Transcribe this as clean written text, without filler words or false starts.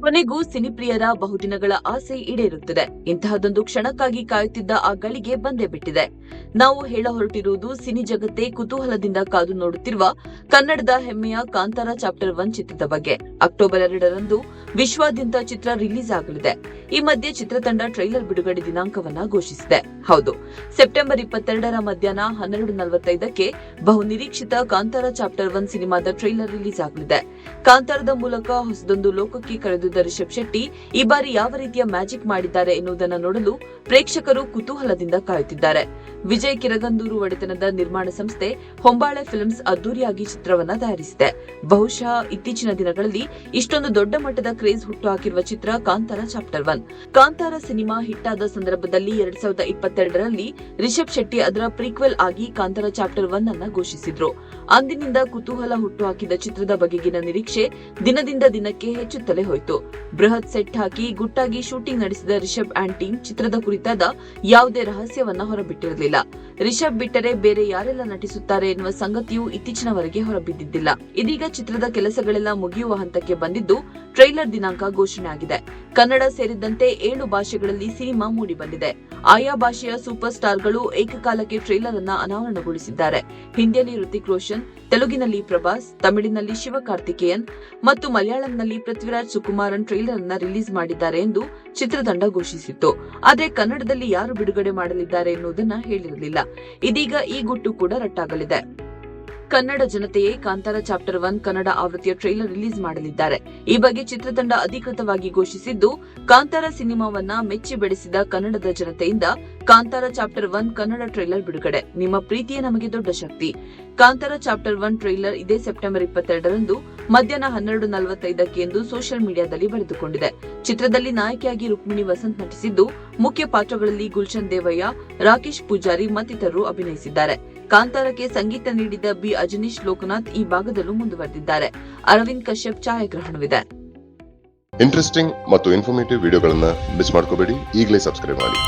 ಕೊನೆಗೂ ಸಿನಿಪ್ರಿಯರ ಬಹುದಿನಗಳ ಆಸೆ ಈಡೇರುತ್ತದೆ. ಇಂತಹದೊಂದು ಕ್ಷಣಕ್ಕಾಗಿ ಕಾಯುತ್ತಿದ್ದ ಆ ಗಳಿಗೆ ಬಂದೇ ಬಿಟ್ಟಿದೆ. ನಾವು ಹೇಳ ಹೊರಟಿರುವುದು ಸಿನಿ ಜಗತ್ತೇ ಕುತೂಹಲದಿಂದ ಕಾದು ನೋಡುತ್ತಿರುವ ಕನ್ನಡದ ಹೆಮ್ಮೆಯ ಕಾಂತಾರ ಚಾಪ್ಟರ್ 1 ಚಿತ್ರದ ಬಗ್ಗೆ. ಅಕ್ಟೋಬರ್ 2ರಂದು ವಿಶ್ವಾದ್ಯಂತ ಚಿತ್ರ ರಿಲೀಸ್ ಆಗಲಿದೆ. ಈ ಮಧ್ಯೆ ಚಿತ್ರತಂಡ ಟ್ರೈಲರ್ ಬಿಡುಗಡೆ ದಿನಾಂಕವನ್ನ ಘೋಷಿಸಿದೆ. ಹೌದು, ಸೆಪ್ಟೆಂಬರ್ 22ರ ಮಧ್ಯಾಹ್ನ 12:45ಕ್ಕೆ ಬಹು ನಿರೀಕ್ಷಿತ ಕಾಂತಾರ ಚಾಪ್ಟರ್ 1 ಸಿನಿಮಾದ ಟ್ರೈಲರ್ ರಿಲೀಸ್ ಆಗಲಿದೆ. ಕಾಂತಾರದ ಮೂಲಕ ಹೊಸದೊಂದು ಲೋಕಕ್ಕೆ ಕರೆದೊಯ್ದ ರಿಷಬ್ ಶೆಟ್ಟಿ ಈ ಬಾರಿ ಯಾವ ರೀತಿಯ ಮ್ಯಾಜಿಕ್ ಮಾಡಿದ್ದಾರೆ ಎನ್ನುವುದನ್ನು ನೋಡಲು ಪ್ರೇಕ್ಷಕರು ಕುತೂಹಲದಿಂದ ಕಾಯುತ್ತಿದ್ದಾರೆ. ವಿಜಯ್ ಕಿರಗಂದೂರು ಒಡೆತನದ ನಿರ್ಮಾಣ ಸಂಸ್ಥೆ ಹೊಂಬಾಳೆ ಫಿಲ್ಮ್ಸ್ ಅದ್ದೂರಿಯಾಗಿ ಚಿತ್ರವನ್ನ ತಯಾರಿಸಿದೆ. ಬಹುಶಃ ಇತ್ತೀಚಿನ ದಿನಗಳಲ್ಲಿ ಇಷ್ಟೊಂದು ದೊಡ್ಡ ಮಟ್ಟದ ಕ್ರೇಜ್ ಹುಟ್ಟುಹಾಕಿರುವ ಚಿತ್ರ Kantara chapter 1. Kantara cinema hit ಆದ ಸಂದರ್ಭದಲ್ಲಿ 2022ರಲ್ಲಿ ರಿಷಬ್ ಶೆಟ್ಟಿ ಅದರ ಪ್ರೀಕ್ವೆಲ್ ಆಗಿ ಕಾಂತಾರ ಚಾಪ್ಟರ್ 1 ಅನ್ನ ಘೋಷಿಸಿದ್ರು. ಅಂದಿನಿಂದ ಕುತೂಹಲ ಹುಟ್ಟುಹಾಕಿದ ಚಿತ್ರದ ಬಗೆಗಿನ ನಿರೀಕ್ಷೆ ದಿನದಿಂದ ದಿನಕ್ಕೆ ಹೆಚ್ಚುತ್ತಲೇ ಹೋಯಿತು. ಬೃಹತ್ ಸೆಟ್ ಹಾಕಿ ಗುಟ್ಟಾಗಿ ಶೂಟಿಂಗ್ ನಡೆಸಿದ ರಿಷಬ್ ಅಂಡ್ ಟೀಮ್ ಚಿತ್ರದ ಕುರಿತಾದ ಯಾವುದೇ ರಹಸ್ಯವನ್ನ ಹೊರಬಿಟ್ಟಿರಲಿಲ್ಲ. ರಿಷಬ್ ಬಿಟ್ಟರೆ ಬೇರೆ ಯಾರೆಲ್ಲ ನಟಿಸುತ್ತಾರೆ ಎನ್ನುವ ಸಂಗತಿಯು ಇತ್ತೀಚಿನವರೆಗೆ ಹೊರಬಿದ್ದಿದ್ದಿಲ್ಲ. ಇದೀಗ ಚಿತ್ರದ ಕೆಲಸಗಳೆಲ್ಲ ಮುಗಿಯುವ ಹಂತಕ್ಕೆ ಬಂದಿದ್ದು ಟ್ರೈಲರ್ ದಿನಾಂಕ ಘೋಷಣೆ ಆಗಿದೆ. ಕನ್ನಡ ಸೇರಿದಂತೆ 7 ಭಾಷೆಗಳಲ್ಲಿ ಸಿನಿಮಾ ಮೂಡಿಬಂದಿದೆ. ಆಯಾ ಭಾಷೆಯ ಸೂಪರ್ ಸ್ಟಾರ್ಗಳು ಏಕಕಾಲಕ್ಕೆ ಟ್ರೈಲರ್ ಅನ್ನ ಅನಾವರಣಗೊಳಿಸಿದ್ದಾರೆ. ಹಿಂದಿಯಲ್ಲಿ ಋತಿಕ್ ರೋಷನ್, ತೆಲುಗಿನಲ್ಲಿ ಪ್ರಭಾಸ್, ತಮಿಳಿನಲ್ಲಿ ಶಿವಕಾರ್ತಿಕೇಯನ್ ಮತ್ತು ಮಲಯಾಳಂನಲ್ಲಿ ಪೃಥ್ವಿರಾಜ್ ಸುಕುಮಾರನ್ ಟ್ರೈಲರ್ ಅನ್ನ ರಿಲೀಸ್ ಮಾಡಿದ್ದಾರೆ ಎಂದು ಚಿತ್ರತಂಡ ಘೋಷಿಸಿತ್ತು. ಆದರೆ ಕನ್ನಡದಲ್ಲಿ ಯಾರು ಬಿಡುಗಡೆ ಮಾಡಲಿದ್ದಾರೆ ಎನ್ನುವುದನ್ನ ಹೇಳಿರಲಿಲ್ಲ. ಇದೀಗ ಈ ಗುಟ್ಟು ಕೂಡ ರಟ್ಟಾಗಲಿದೆ. ಕನ್ನಡ ಜನತೆಯೇ ಕಾಂತಾರ ಚಾಪ್ಟರ್ 1 ಕನ್ನಡ ಆವೃತ್ತಿಯ ಟ್ರೈಲರ್ ರಿಲೀಸ್ ಮಾಡಲಿದ್ದಾರೆ. ಈ ಬಗ್ಗೆ ಚಿತ್ರತಂಡ ಅಧಿಕೃತವಾಗಿ ಘೋಷಿಸಿದ್ದು, ಕಾಂತಾರ ಸಿನಿಮಾವನ್ನ ಮೆಚ್ಚಿ ಬೆಳೆಸಿದ ಕನ್ನಡದ ಜನತೆಯಿಂದ ಕಾಂತಾರ ಚಾಪ್ಟರ್ 1 ಕನ್ನಡ ಟ್ರೈಲರ್ ಬಿಡುಗಡೆ. ನಿಮ್ಮ ಪ್ರೀತಿಯೇ ನಮಗೆ ದೊಡ್ಡ ಶಕ್ತಿ. ಕಾಂತಾರ ಚಾಪ್ಟರ್ 1 ಟ್ರೈಲರ್ ಇದೇ ಸೆಪ್ಟೆಂಬರ್ 22ರಂದು ಮಧ್ಯಾಹ್ನ 12:45ಕ್ಕೆ ಎಂದು ಸೋಷಿಯಲ್ ಮೀಡಿಯಾದಲ್ಲಿ ಬರೆದುಕೊಂಡಿದೆ. ಚಿತ್ರದಲ್ಲಿ ನಾಯಕಿಯಾಗಿ ರುಕ್ಮಿಣಿ ವಸಂತ್ ನಟಿಸಿದ್ದು, ಮುಖ್ಯ ಪಾತ್ರಗಳಲ್ಲಿ ಗುಲ್ಶನ್ ದೇವಯ್ಯ, ರಾಕೇಶ್ ಪೂಜಾರಿ ಮತ್ತಿತರರು ಅಭಿನಯಿಸಿದ್ದಾರೆ. ಕಾಂತಾರಕ್ಕೆ ಸಂಗೀತ ನೀಡಿದ ಬಿ ಅಜನೀಶ್ ಲೋಕನಾಥ್ ಈ ಭಾಗದಲ್ಲೂ ಮುಂದುವರೆದಿದ್ದಾರೆ. ಅರವಿಂದ್ ಕಶ್ಯಪ್ ಛಾಯಾಗ್ರಹಣವಿದೆ. ಇಂಟ್ರೆಸ್ಟಿಂಗ್ ಮತ್ತು ಇನ್ಫಾರ್ಮೇಟಿವ್ ವಿಡಿಯೋಗಳನ್ನ ಮಿಸ್ ಮಾಡ್ಕೋಬೇಡಿ. ಈಗಲೇ ಸಬ್ಸ್ಕ್ರೈಬ್ ಮಾಡಿ.